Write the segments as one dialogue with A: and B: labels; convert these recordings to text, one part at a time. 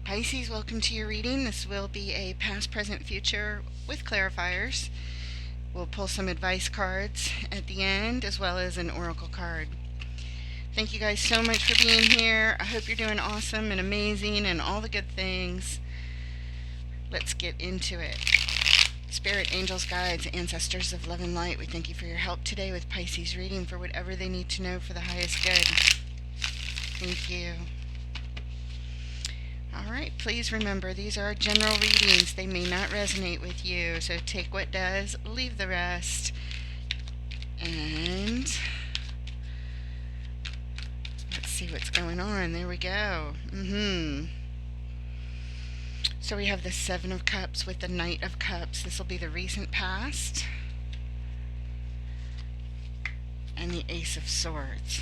A: Pisces, welcome to your reading. This will be a past, present, future with clarifiers. We'll pull some advice cards at the end as well as an oracle card. Thank you guys so much for being here. I hope you're doing awesome and amazing and all the good things. Let's get into it. Spirit, angels, guides, ancestors of love and light, we thank you for your help today with Pisces reading for whatever they need to know for the highest good. Thank you. Alright, please remember these are general readings. They may not resonate with you, so take what does, leave the rest. And let's see what's going on. There we go. So we have the Seven of Cups with the Knight of Cups. This will be the recent past. And the Ace of Swords.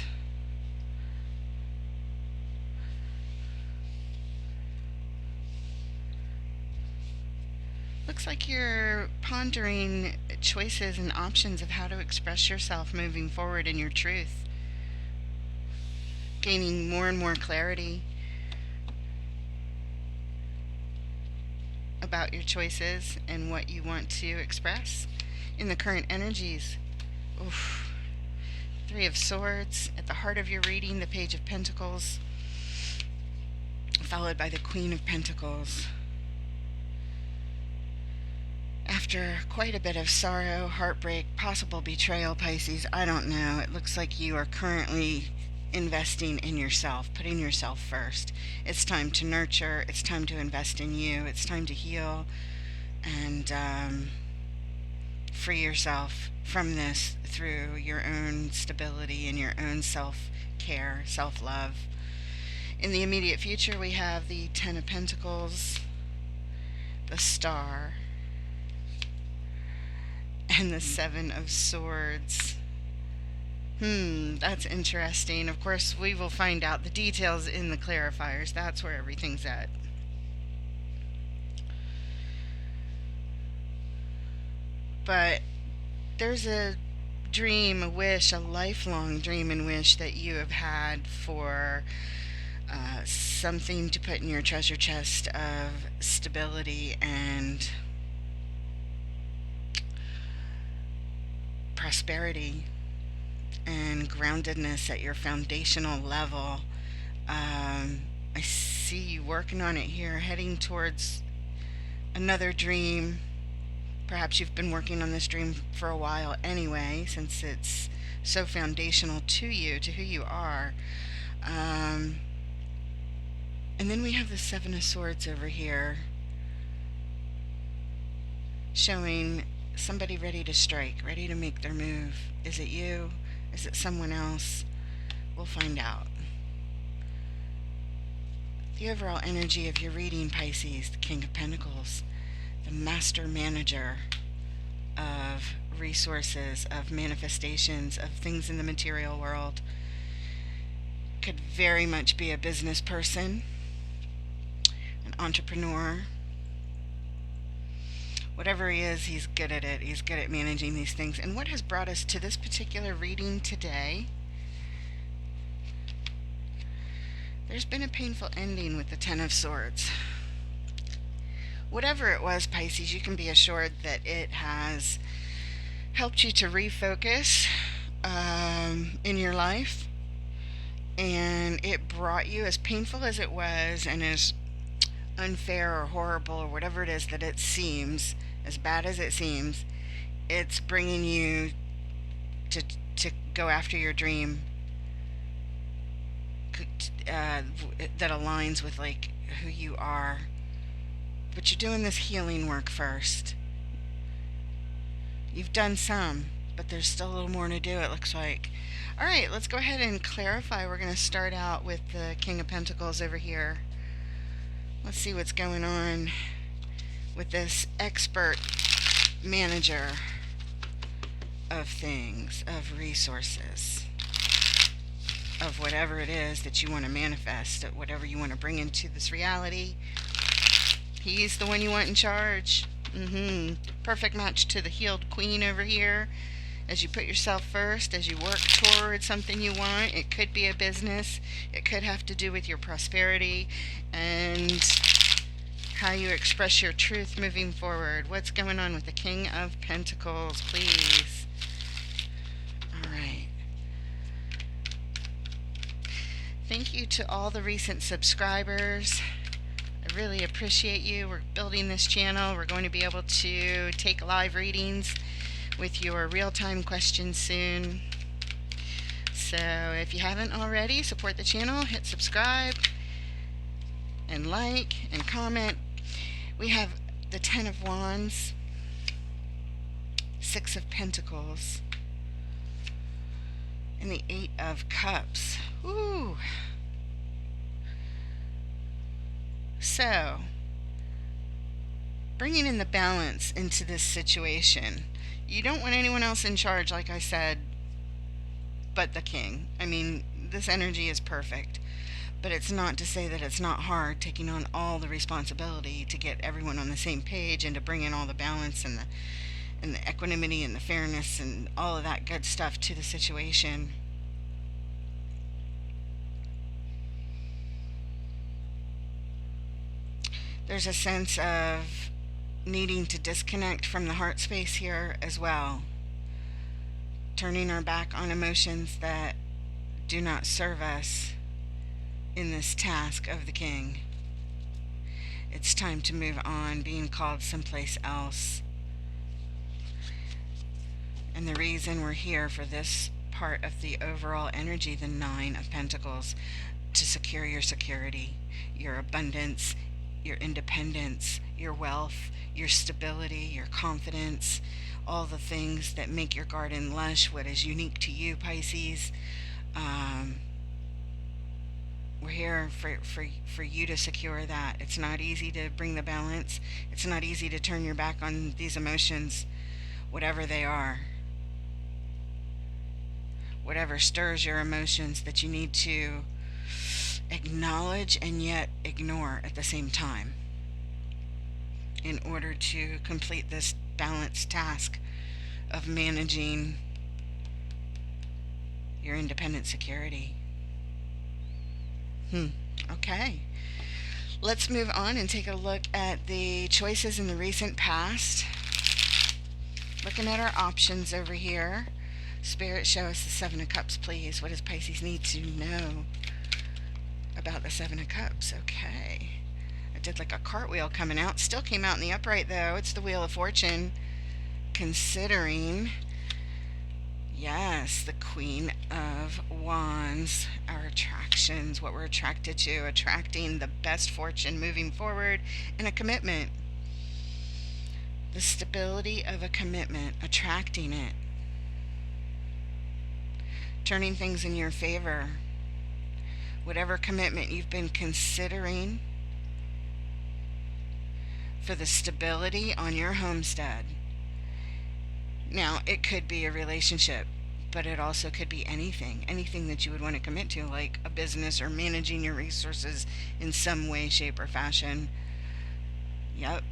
A: Looks like you're pondering choices and options of how to express yourself moving forward in your truth. Gaining more and more clarity about your choices and what you want to express in the current energies. Oof. Three of Swords at the heart of your reading, the Page of Pentacles, followed by the Queen of Pentacles. After quite a bit of sorrow, heartbreak, possible betrayal, Pisces, I don't know. It looks like you are currently investing in yourself, putting yourself first. It's time to nurture. It's time to invest in you. It's time to heal and free yourself from this through your own stability and your own self-care, self-love. In the immediate future, we have the Ten of Pentacles, the Star, and the Seven of Swords. That's interesting. Of course, we will find out the details in the clarifiers. That's where everything's at. But there's a dream, a wish, a lifelong dream and wish that you have had for something to put in your treasure chest of stability and prosperity and groundedness at your foundational level. I see you working on it here, heading towards another dream. Perhaps you've been working on this dream for a while anyway, since it's so foundational to you, to who you are. And then we have the Seven of Swords over here, showing somebody ready to strike, ready to make their move. Is it you? Is it someone else? We'll find out. The overall energy of your reading, Pisces, the King of Pentacles, the master manager of resources, of manifestations, of things in the material world. Could very much be a business person, an entrepreneur. Whatever he is, he's good at it. He's good at managing these things. And what has brought us to this particular reading today? There's been a painful ending with the Ten of Swords. Whatever it was, Pisces, you can be assured that it has helped you to refocus in your life. And it brought you, as painful as it was and as unfair or horrible or whatever it is that it seems, as bad as it seems, it's bringing you to go after your dream that aligns with like who you are. But you're doing this healing work first. You've done some, but there's still a little more to do, it looks like. Alright, let's go ahead and clarify. We're going to start out with the King of Pentacles over here. Let's see what's going on with this expert manager of things, of resources, of whatever it is that you want to manifest, whatever you want to bring into this reality. He's the one you want in charge. Perfect match to the healed queen over here. As you put yourself first, as you work toward something you want, it could be a business, it could have to do with your prosperity, and how you express your truth moving forward. What's going on with the King of Pentacles, please? All right. Thank you to all the recent subscribers. I really appreciate you. We're building this channel. We're going to be able to take live readings with your real-time questions soon. So if you haven't already, support the channel, hit subscribe, and like, and comment. We have the Ten of Wands, Six of Pentacles, and the Eight of Cups. Ooh. So, bringing in the balance into this situation. You don't want anyone else in charge, like I said, but the king. I mean, this energy is perfect. But it's not to say that it's not hard taking on all the responsibility to get everyone on the same page and to bring in all the balance and the equanimity and the fairness and all of that good stuff to the situation. There's a sense of needing to disconnect from the heart space here as well. Turning our back on emotions that do not serve us in this task of the king. It's time to move on, being called someplace else. And the reason we're here for this part of the overall energy, the Nine of Pentacles, to secure your security, your abundance, your independence, your wealth, your stability, your confidence, all the things that make your garden lush, what is unique to you, Pisces. We're here for you to secure that. It's not easy to bring the balance. It's not easy to turn your back on these emotions, whatever they are. Whatever stirs your emotions that you need to acknowledge and yet ignore at the same time in order to complete this balanced task of managing your independent security. Okay. Let's move on and take a look at the choices in the recent past. Looking at our options over here. Spirit, show us the Seven of Cups, please. What does Pisces need to know about the Seven of Cups? Okay. I did like a cartwheel coming out. Still came out in the upright, though. It's the Wheel of Fortune. Considering, yes, the Queen of Wands, our attractions, what we're attracted to, attracting the best fortune moving forward, and a commitment. The stability of a commitment, attracting it. Turning things in your favor. Whatever commitment you've been considering for the stability on your homestead. Now, it could be a relationship, but it also could be anything that you would want to commit to, like a business or managing your resources in some way, shape, or fashion. Yep.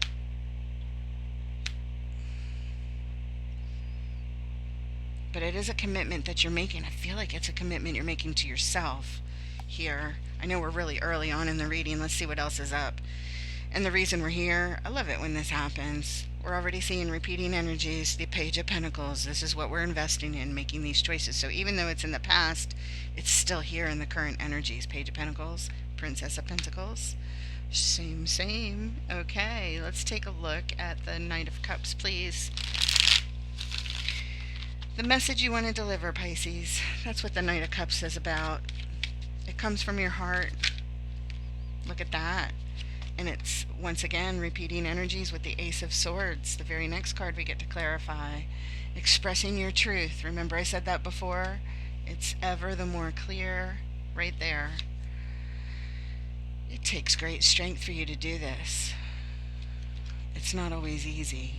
A: But it is a commitment that you're making. I feel like it's a commitment you're making to yourself here. I know we're really early on in the reading. Let's see what else is up. And the reason we're here, I love it when this happens. We're already seeing repeating energies, the Page of Pentacles. This is what we're investing in, making these choices. So even though it's in the past, it's still here in the current energies. Page of Pentacles, Princess of Pentacles. Same. Okay, let's take a look at the Knight of Cups, please. The message you want to deliver, Pisces. That's what the Knight of Cups is about. It comes from your heart. Look at that. And it's, once again, repeating energies with the Ace of Swords. The very next card we get to clarify. Expressing your truth. Remember I said that before? It's ever the more clear right there. It takes great strength for you to do this. It's not always easy.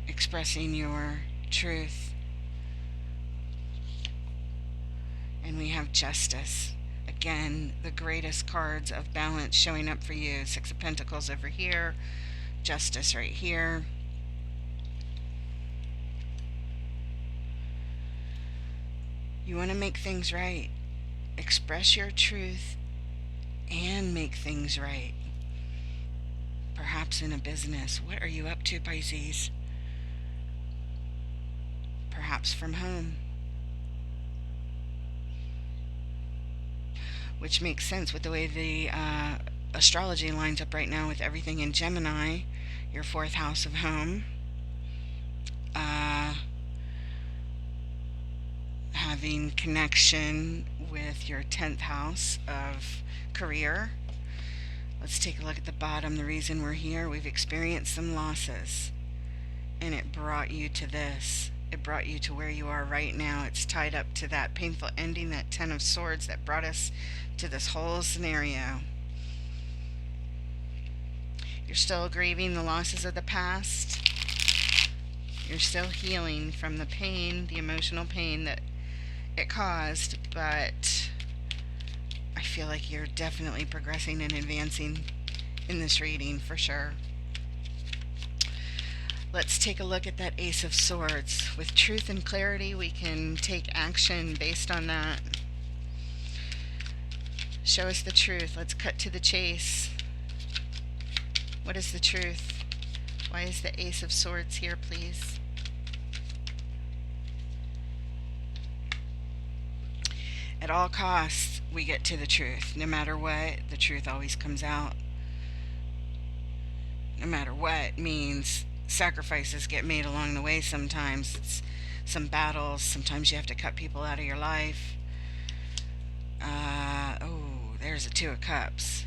A: Expressing your truth. And we have Justice. Again, the greatest cards of balance showing up for you. Six of Pentacles over here. Justice right here. You want to make things right. Express your truth and make things right. Perhaps in a business. What are you up to, Pisces? Perhaps from home. Which makes sense with the way the astrology lines up right now with everything in Gemini, your fourth house of home. Uh, Having connection with your 10th house of career. Let's take a look at the bottom. The reason we're here, we've experienced some losses, and it brought you to this. It brought you to where you are right now. It's tied up to that painful ending, that 10 of Swords that brought us to this whole scenario. You're still grieving the losses of the past. You're still healing from the pain, the emotional pain that it caused, but I feel like you're definitely progressing and advancing in this reading for sure. Let's take a look at that Ace of Swords. With truth and clarity, we can take action based on that. Show us the truth. Let's cut to the chase. What is the truth? Why is the Ace of Swords here, please? At all costs, we get to the truth. No matter what, the truth always comes out. No matter what means sacrifices get made along the way sometimes. It's some battles. Sometimes you have to cut people out of your life. Oh, there's a Two of Cups.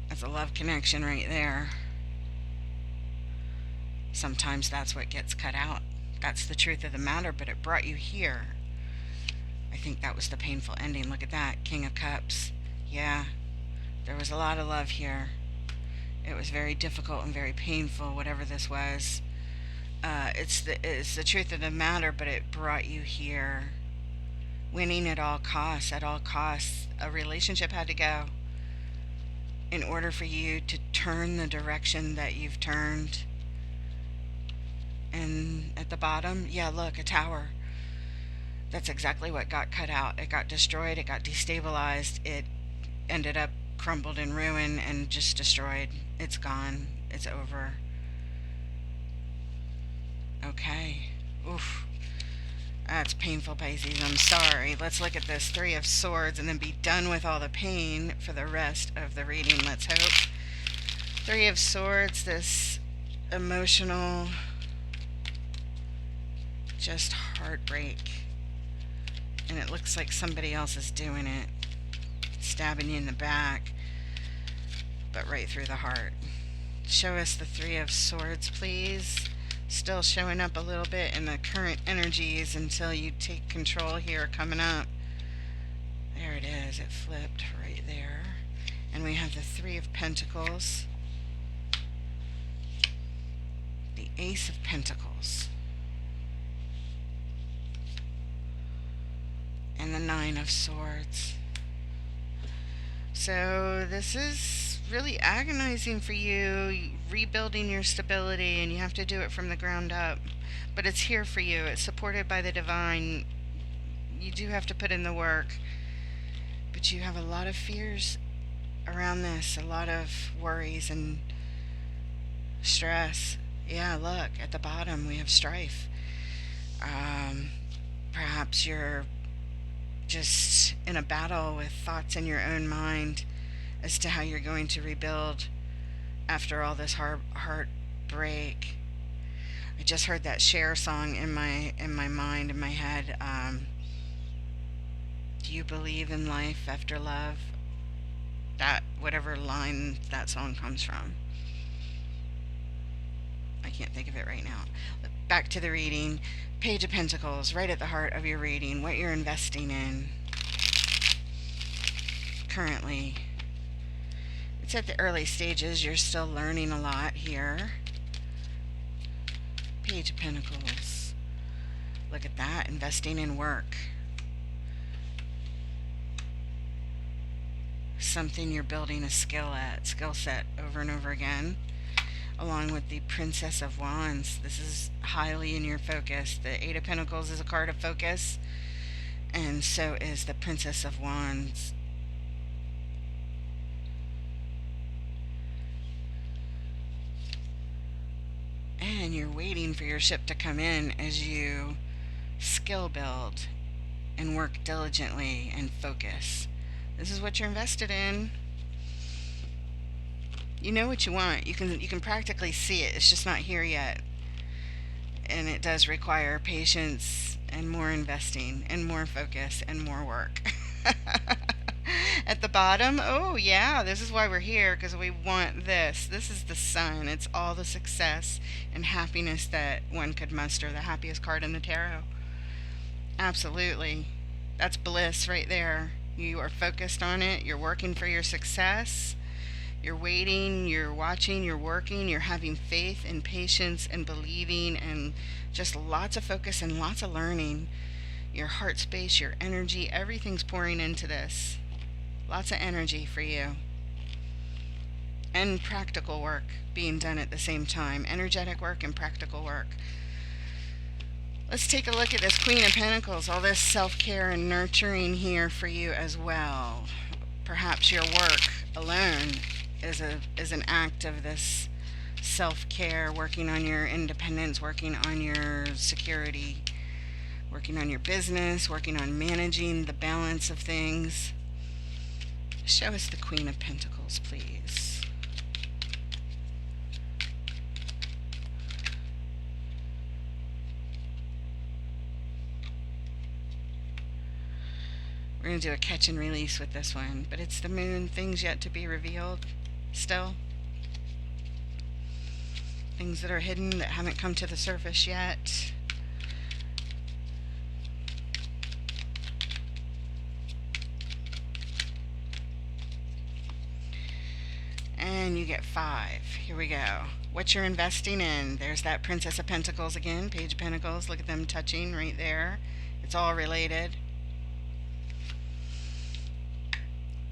A: That's a love connection right there. Sometimes that's what gets cut out. That's the truth of the matter, but it brought you here. I think that was the painful ending. Look at that, King of Cups. Yeah, there was a lot of love here. It was very difficult and very painful, whatever this was. It's the truth of the matter, but it brought you here. Winning at all costs. At all costs, a relationship had to go in order for you to turn the direction that you've turned. And at the bottom, yeah, look, a tower. That's exactly what got cut out. It got destroyed. It got destabilized. It ended up crumbled in ruin and just destroyed. It's gone. It's over. Okay. Oof. That's painful, Pisces. I'm sorry. Let's look at this Three of Swords and then be done with all the pain for the rest of the reading. Let's hope. Three of Swords, this emotional, just heartbreak. And it looks like somebody else is doing it. Stabbing you in the back, but right through the heart. Show us the Three of Swords, please. Still showing up a little bit in the current energies until you take control here coming up. There it is. It flipped right there. And we have the Three of Pentacles. The Ace of Pentacles. And the Nine of Swords. So this is really agonizing for you, rebuilding your stability, and you have to do it from the ground up. But it's here for you. It's supported by the divine. You do have to put in the work. But you have a lot of fears around this, a lot of worries and stress. Yeah, look, at the bottom we have strife. Perhaps you're just in a battle with thoughts in your own mind as to how you're going to rebuild after all this heartbreak. I just heard that Cher song in my mind, in my head. Do you believe in life after love? That, whatever line that song comes from. I can't think of it right now. Back to the reading. Page of Pentacles, right at the heart of your reading. What you're investing in currently. It's at the early stages. You're still learning a lot here. Page of Pentacles. Look at that. Investing in work. Something you're building a skill set over and over again. Along with the Princess of Wands. This is highly in your focus. The Eight of Pentacles is a card of focus, and so is the Princess of Wands. your ship to come in as you skill build and work diligently and focus. This is what you're invested in. You know what you want. You can practically see it. It's just not here yet. And it does require patience and more investing and more focus and more work. At the bottom, oh yeah, this is why we're here, because we want this. This is the sun. It's all the success and happiness that one could muster. The happiest card in the tarot. Absolutely. That's bliss right there. You are focused on it. You're working for your success. You're waiting, you're watching, you're working, you're having faith and patience and believing and just lots of focus and lots of learning. Your heart space, your energy, everything's pouring into this. Lots of energy for you. And practical work being done at the same time. Energetic work and practical work. Let's take a look at this Queen of Pentacles. All this self-care and nurturing here for you as well. Perhaps your work alone is an act of this self-care, working on your independence, working on your security, working on your business, working on managing the balance of things. Show us the Queen of Pentacles, please. We're going to do a catch and release with this one, but it's the moon, things yet to be revealed still. Things that are hidden that haven't come to the surface yet. And you get 5. Here we go. What you're investing in. There's that Princess of Pentacles again, Page of Pentacles. Look at them touching right there. It's all related.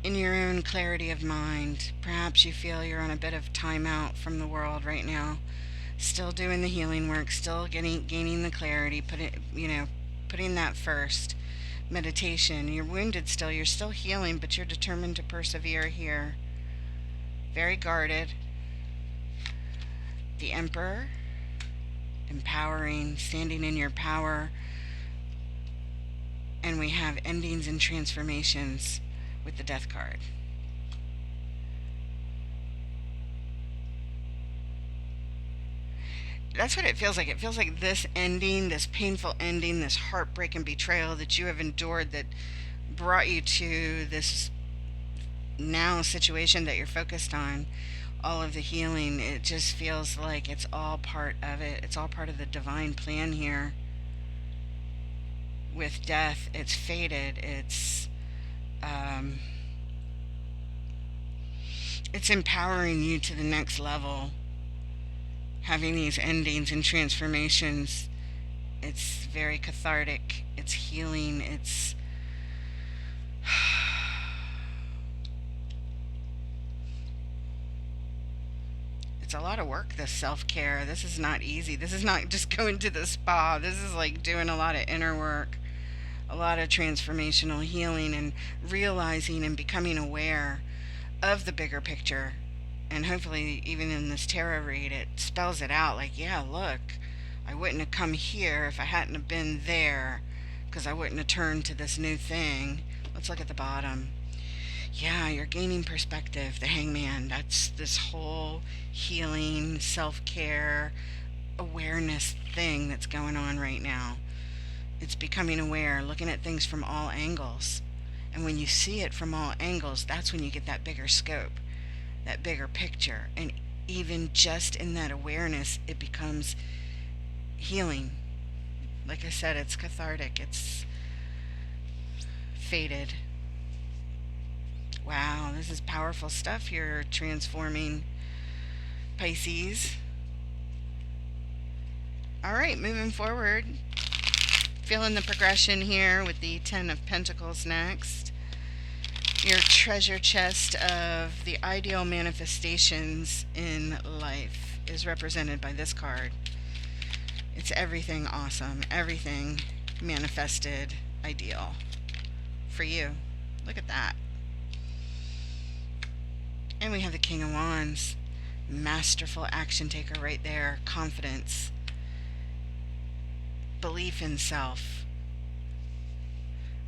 A: In your own clarity of mind, perhaps you feel you're on a bit of timeout from the world right now. Still doing the healing work, still gaining the clarity, putting that first. Meditation. You're wounded still. You're still healing, but you're determined to persevere here. Very guarded. The Emperor. Empowering, standing in your power. And we have endings and transformations with the Death card. That's what it feels like. It feels like this ending, this painful ending, this heartbreak and betrayal that you have endured that brought you to this now situation that you're focused on, all of the healing, it just feels like it's all part of it. It's all part of the divine plan here. With death, it's fated. It's empowering you to the next level. Having these endings and transformations, it's very cathartic. It's healing. It's a lot of work, this self-care. This is not easy. This is not just going to the spa. This is like doing a lot of inner work, a lot of transformational healing and realizing and becoming aware of the bigger picture. And hopefully even in this tarot read it spells it out, like, yeah, look, I wouldn't have come here if I hadn't have been there, because I wouldn't have turned to this new thing. Let's look at the bottom. Yeah, you're gaining perspective. The Hangman, that's this whole healing, self-care, awareness thing that's going on right now. It's becoming aware, looking at things from all angles. And when you see it from all angles, that's when you get that bigger scope, that bigger picture. And even just in that awareness, it becomes healing. Like I said, it's cathartic. It's fated. Wow, this is powerful stuff you're transforming, Pisces. All right, moving forward. Feeling the progression here with the Ten of Pentacles next. Your treasure chest of the ideal manifestations in life is represented by this card. It's everything awesome, everything manifested ideal for you. Look at that. And we have the King of Wands, masterful action taker right there, confidence. belief in self.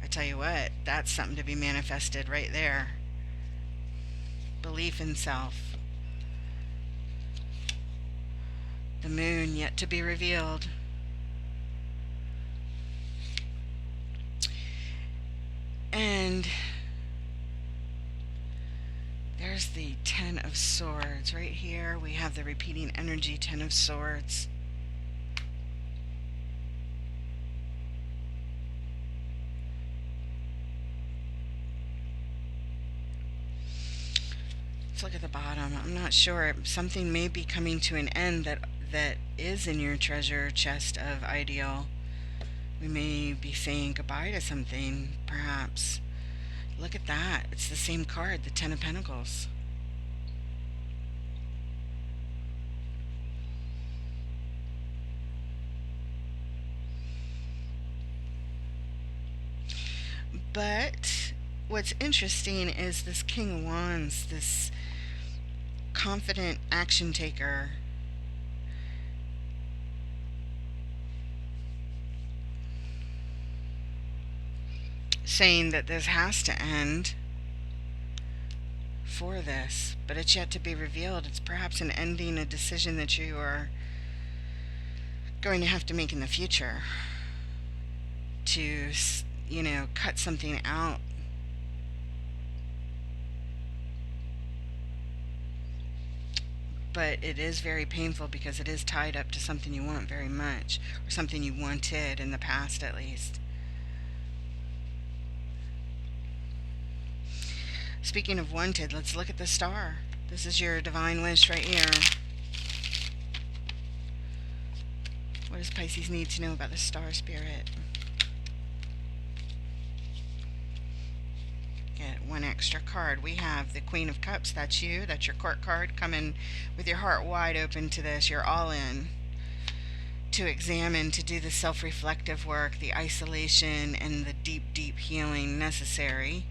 A: I tell you what, that's something to be manifested right there. Belief in self. The moon yet to be revealed. And there's the Ten of Swords. Right here we have the repeating energy, Ten of Swords. Let's look at the bottom. I'm not sure. Something may be coming to an end that is in your treasure chest of ideal. We may be saying goodbye to something, perhaps. Look at that. It's the same card, the Ten of Pentacles. But what's interesting is this King of Wands, this confident action taker. Saying that this has to end for this, but it's yet to be revealed. It's perhaps an ending, a decision that you are going to have to make in the future to, cut something out. But it is very painful because it is tied up to something you want very much, or something you wanted in the past at least. Speaking of wanted, let's look at the star. This is your divine wish right here. What does Pisces need to know about the star spirit? Get one extra card. We have the Queen of Cups. That's you. That's your court card. Come in with your heart wide open to this. You're all in to examine, to do the self-reflective work, the isolation, and the deep, deep healing necessary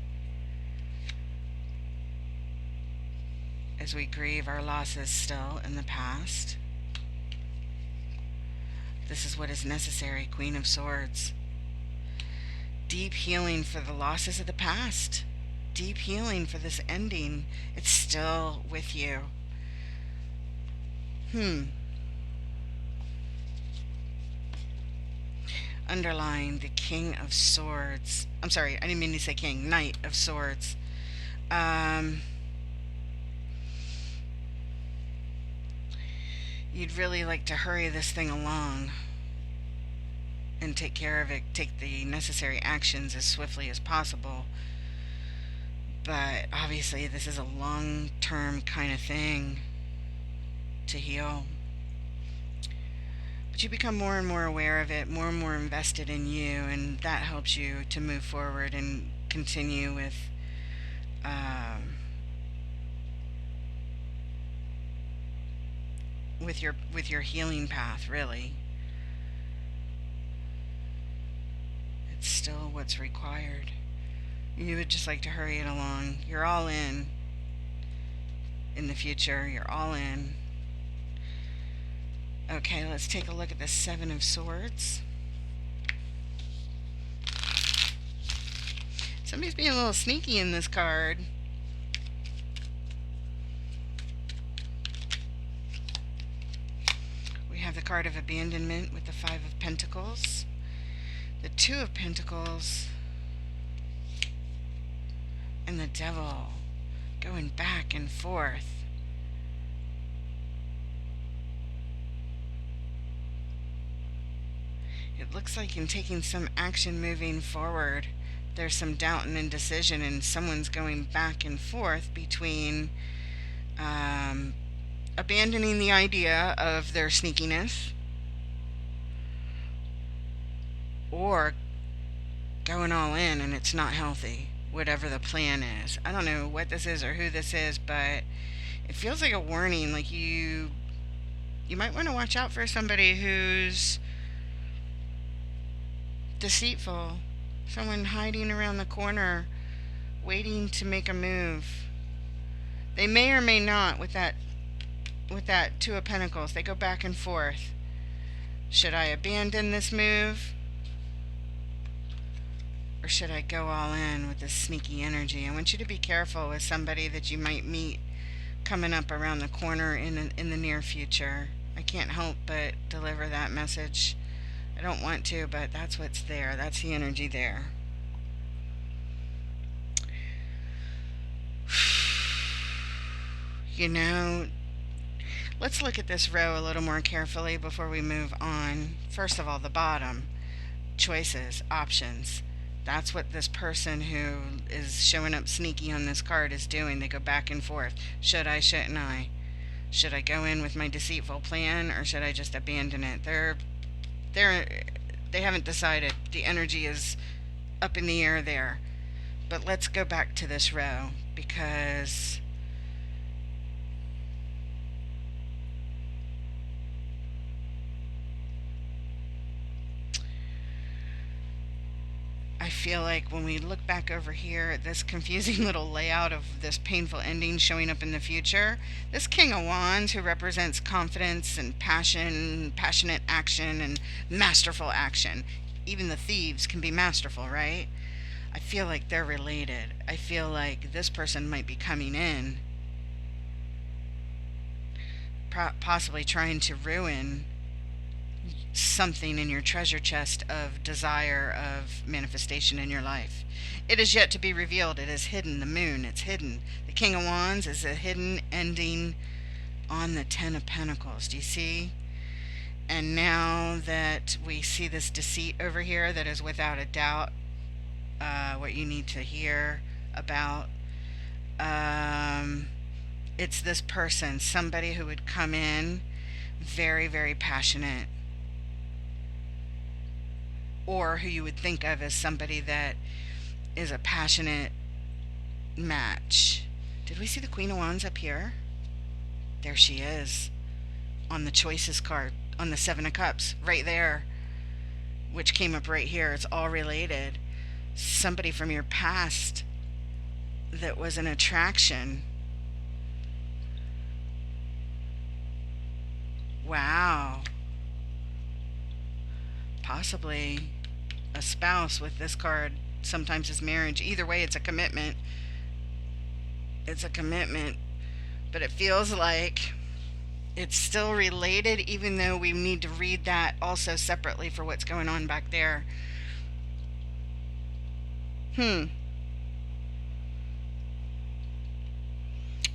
A: as we grieve our losses still in the past. This is what is necessary, Queen of Swords. Deep healing for the losses of the past. Deep healing for this ending. It's still with you. Underline the King of Swords. I'm sorry, I didn't mean to say King. Knight of Swords. You'd really like to hurry this thing along and take care of it, take the necessary actions as swiftly as possible. But obviously this is a long-term kind of thing to heal. But you become more and more aware of it, more and more invested in you, and that helps you to move forward and continue with your healing path, really. It's still what's required. You would just like to hurry it along. You're all in the future. You're all in. Okay, let's take a look at the Seven of Swords. Somebody's being a little sneaky in this card. We have the card of abandonment with the Five of Pentacles. The Two of Pentacles. And the Devil going back and forth. It looks like in taking some action moving forward, there's some doubt and indecision, and someone's going back and forth between abandoning the idea of their sneakiness or going all in, and it's not healthy, whatever the plan is. I don't know what this is or who this is, but it feels like a warning, like you might want to watch out for somebody who's deceitful, someone hiding around the corner waiting to make a move. They may or may not with that Two of Pentacles. They go back and forth. Should I abandon this move? Or should I go all in with this sneaky energy? I want you to be careful with somebody that you might meet coming up around the corner in the near future. I can't help but deliver that message. I don't want to, but that's what's there. That's the energy there. You know, let's look at this row a little more carefully before we move on. First of all, the bottom, choices, options. That's what this person who is showing up sneaky on this card is doing. They go back and forth. Should I, shouldn't I? Should I go in with my deceitful plan, or should I just abandon it? They're they haven't decided. The energy is up in the air there. But let's go back to this row, because I feel like when we look back over here at this confusing little layout of this painful ending showing up in the future, this King of Wands, who represents confidence and passion, passionate action, and masterful action. Even the thieves can be masterful, right? I feel like they're related. I feel like this person might be coming in, possibly trying to ruin something in your treasure chest of desire, of manifestation in your life. It is yet to be revealed. It is hidden. The moon, it's hidden. The King of Wands is a hidden ending on the Ten of Pentacles. Do you see? And now that we see this deceit over here, that is without a doubt what you need to hear about. It's this person, somebody who would come in very, very passionate, or who you would think of as somebody that is a passionate match. Did we see the Queen of Wands up here? There she is on the Choices card, on the Seven of Cups, right there, which came up right here. It's all related. Somebody from your past that was an attraction. Wow. Possibly a spouse with this card. Sometimes it's marriage. Either way, it's a commitment. It's a commitment. But it feels like it's still related, even though we need to read that also separately for what's going on back there.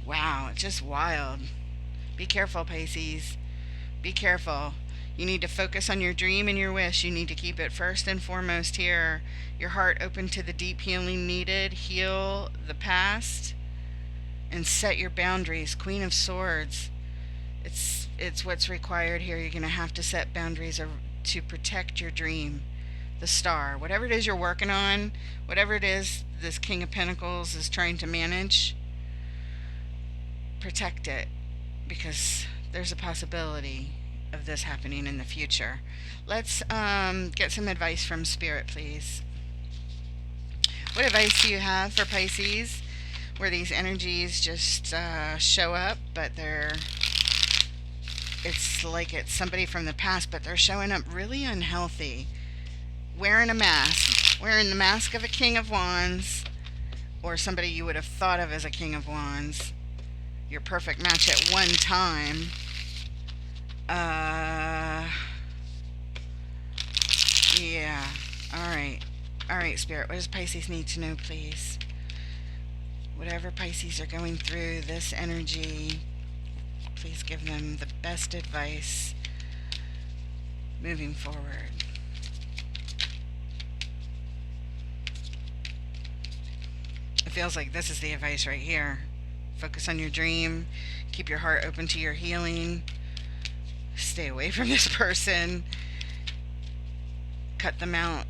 A: Wow, it's just wild. Be careful, Pisces. Be careful. You need to focus on your dream and your wish. You need to keep it first and foremost here. Your heart open to the deep healing needed. Heal the past and set your boundaries. Queen of Swords. It's what's required here. You're going to have to set boundaries to protect your dream. The Star. Whatever it is you're working on, whatever it is this King of Pentacles is trying to manage, protect it, because there's a possibility of this happening in the future. Let's get some advice from Spirit, please. What advice do you have for Pisces, where these energies just show up, but it's like it's somebody from the past, but they're showing up really unhealthy, wearing a mask, wearing the mask of a King of Wands, or somebody you would have thought of as a King of Wands, your perfect match at one time. Yeah. All right, Spirit. What does Pisces need to know, please? Whatever Pisces are going through, this energy, please give them the best advice moving forward. It feels like this is the advice right here. Focus on your dream. Keep your heart open to your healing. Stay away from this person. Cut them out.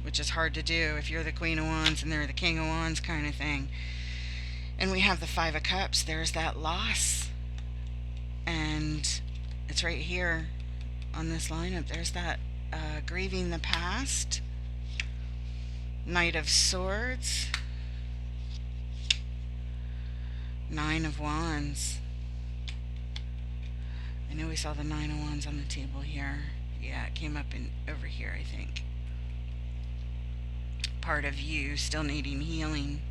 A: Which is hard to do if you're the Queen of Wands and they're the King of Wands kind of thing. And we have the Five of Cups. There's that loss. And it's right here on this lineup. There's that grieving the past. Knight of Swords. Nine of Wands. I know we saw the Nine of Wands on the table here. Yeah, it came up in over here, I think. Part of you still needing healing.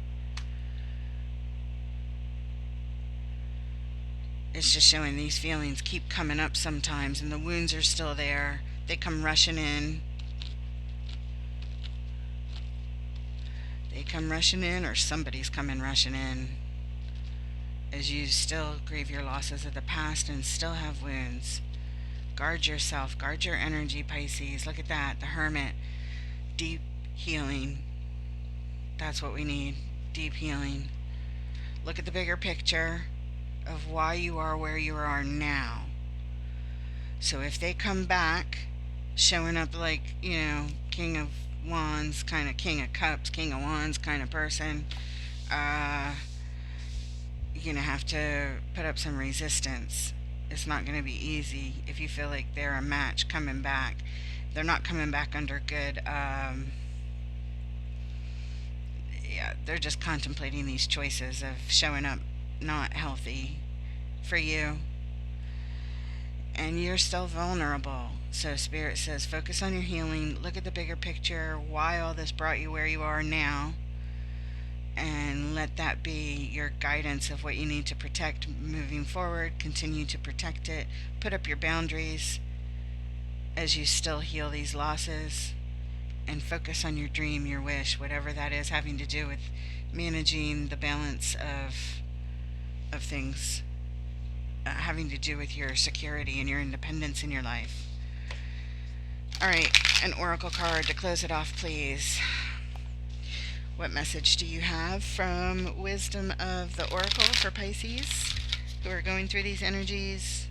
A: It's just showing these feelings keep coming up sometimes, and the wounds are still there. They come rushing in. They come rushing in, or somebody's coming rushing in, as you still grieve your losses of the past and still have wounds. Guard yourself, guard your energy, Pisces. Look at that, the Hermit. Deep healing. That's what we need, deep healing. Look at the bigger picture of why you are where you are now. So if they come back showing up like, King of Wands, kind of King of Cups, King of Wands kind of person, you're going to have to put up some resistance. It's not going to be easy if you feel like they're a match coming back. They're not coming back under good, yeah, they're just contemplating these choices of showing up not healthy for you. And you're still vulnerable. So Spirit says focus on your healing, look at the bigger picture, why all this brought you where you are now, and let that be your guidance of what you need to protect moving forward. Continue to protect it. Put up your boundaries as you still heal these losses, and focus on your dream, your wish, whatever that is, having to do with managing the balance of things, having to do with your security and your independence in your life. All right, an oracle card to close it off, please. What message do you have from Wisdom of the Oracle for Pisces who are going through these energies?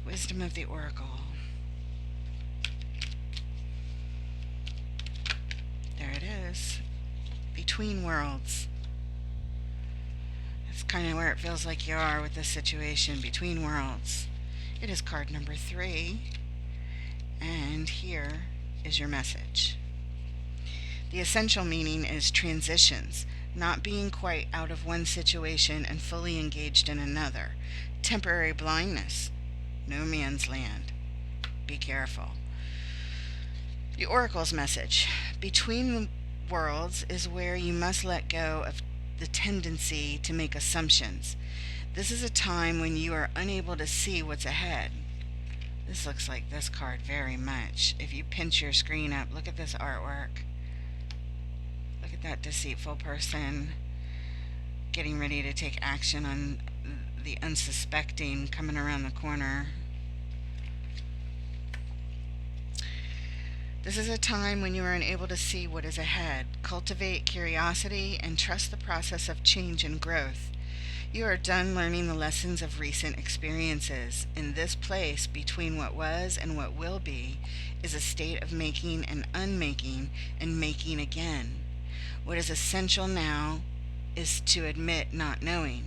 A: Wisdom of the Oracle. There it is. Between worlds. That's kind of where it feels like you are with this situation. Between worlds. It is card number 3. And here is your message. The essential meaning is transitions, not being quite out of one situation and fully engaged in another. Temporary blindness, no man's land. Be careful. The Oracle's message. Between worlds is where you must let go of the tendency to make assumptions. This is a time when you are unable to see what's ahead. This looks like this card very much. If you pinch your screen up, look at this artwork. Look at that deceitful person getting ready to take action on the unsuspecting coming around the corner. This is a time when you are unable to see what is ahead. Cultivate curiosity and trust the process of change and growth. You are done learning the lessons of recent experiences. In this place between what was and what will be is a state of making and unmaking and making again. What is essential now is to admit not knowing.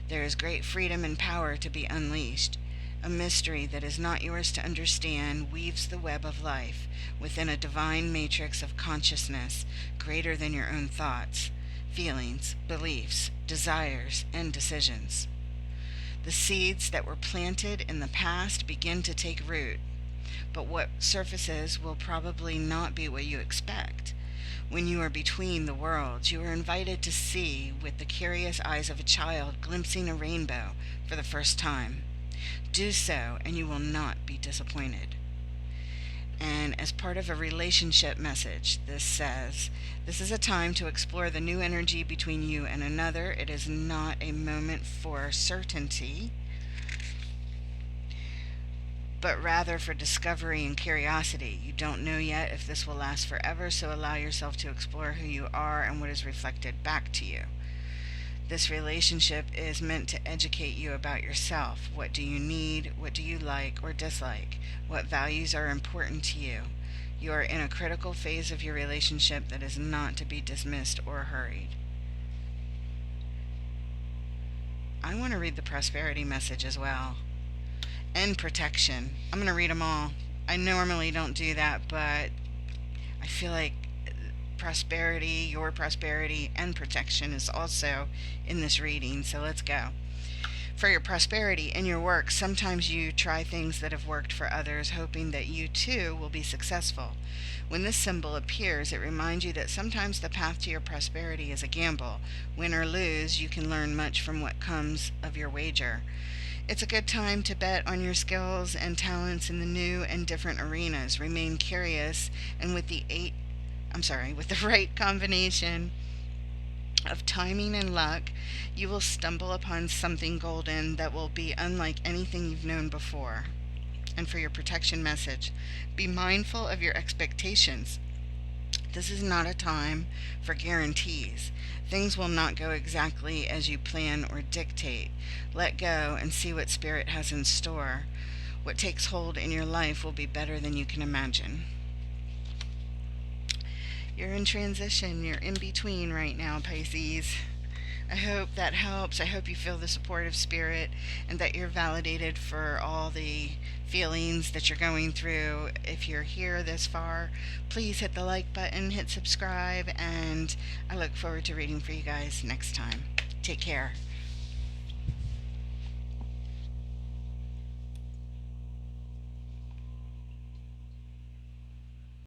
A: There is great freedom and power to be unleashed. A mystery that is not yours to understand weaves the web of life within a divine matrix of consciousness greater than your own thoughts, feelings, beliefs, desires, and decisions. The seeds that were planted in the past begin to take root, but what surfaces will probably not be what you expect. When you are between the worlds, you are invited to see with the curious eyes of a child glimpsing a rainbow for the first time. Do so, and you will not be disappointed. And as part of a relationship message, this says, this is a time to explore the new energy between you and another. It is not a moment for certainty, but rather for discovery and curiosity. You don't know yet if this will last forever, so allow yourself to explore who you are and what is reflected back to you. This relationship is meant to educate you about yourself. What do you need? What do you like or dislike? What values are important to you? You are in a critical phase of your relationship that is not to be dismissed or hurried. I want to read the prosperity message as well. And protection. I'm going to read them all. I normally don't do that, but I feel like prosperity, your prosperity, and protection is also in this reading. So let's go. For your prosperity in your work, sometimes you try things that have worked for others, hoping that you too will be successful. When this symbol appears, it reminds you that sometimes the path to your prosperity is a gamble. Win or lose, you can learn much from what comes of your wager. It's a good time to bet on your skills and talents in the new and different arenas. Remain curious, and with the right combination of timing and luck, you will stumble upon something golden that will be unlike anything you've known before. And for your protection message, be mindful of your expectations. This is not a time for guarantees. Things will not go exactly as you plan or dictate. Let go and see what Spirit has in store. What takes hold in your life will be better than you can imagine. You're in transition. You're in between right now, Pisces. I hope that helps. I hope you feel the support of Spirit and that you're validated for all the feelings that you're going through. If you're here this far, please hit the like button, hit subscribe, and I look forward to reading for you guys next time. Take care.